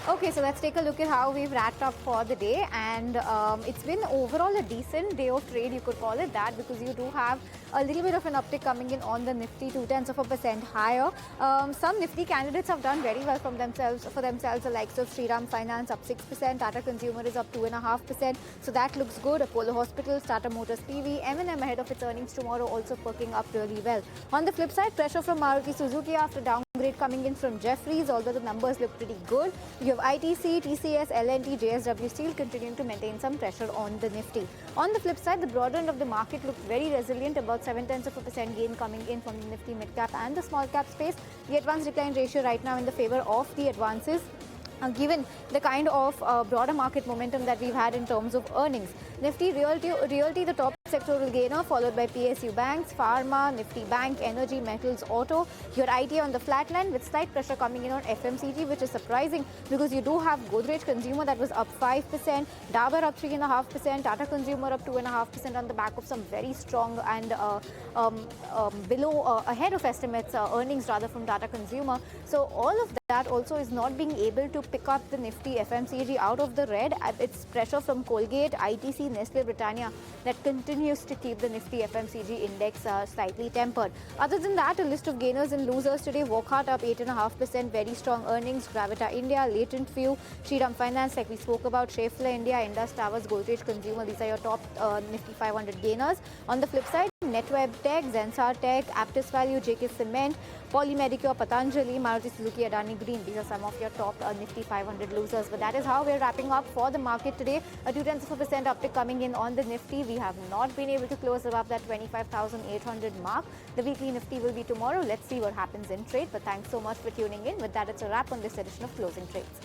Okay, so let's take a look at how we've wrapped up for the day, and it's been overall a decent day of trade, you could call it that, because you do have a little bit of an uptick coming in on the Nifty, 0.2% higher. Some Nifty candidates have done very well for themselves, the likes of Shriram Finance up 6%, Tata Consumer is up 2.5%, so that looks good. Apollo Hospitals, Tata Motors PV, M&M ahead of its earnings tomorrow, also perking up really well. On the flip side, pressure from Maruti Suzuki after downgrade coming in from Jefferies, although the numbers look pretty good. You have ITC, TCS, L&T, JSW Steel continuing to maintain some pressure on the Nifty. On the flip side, the broader end of the market looked very resilient, about 0.7% gain coming in from the Nifty mid-cap and the small-cap space. The advance decline ratio right now in the favor of the advances, given the kind of broader market momentum that we've had in terms of earnings. Nifty Realty, the top sectoral gainer, followed by PSU banks, pharma, Nifty Bank, energy, metals, auto. Your IT on the flat line with slight pressure coming in on FMCG, which is surprising because you do have Godrej Consumer that was up 5%, Dabur up 3.5%, Tata Consumer up 2.5% on the back of some very strong and ahead of estimates earnings rather from Tata Consumer. So all of that also is not being able to pick up the Nifty FMCG out of the red. It's pressure from Colgate, ITC, Nestle Britannia that continues to keep the Nifty FMCG index slightly tempered. Other than that, a list of gainers and losers today. Wockhardt up 8.5%, very strong earnings. Gravita India, Latent Few, Shriram Finance, like we spoke about, Schaeffler India, Indus Towers, Godrej Consumer. These are your top Nifty 500 gainers. On the flip side, Netweb Tech, Zensar Tech, Aptus Value, JK Cement, Polymedicure, Patanjali, Maruti Suzuki, Adani Green. These are some of your top Nifty 500 losers. But that is how we're wrapping up for the market today. A 0.2% uptick coming in on the Nifty. We have not been able to close above that 25,800 mark. The weekly Nifty will be tomorrow. Let's see what happens in trade. But thanks so much for tuning in. With that, it's a wrap on this edition of Closing Trades.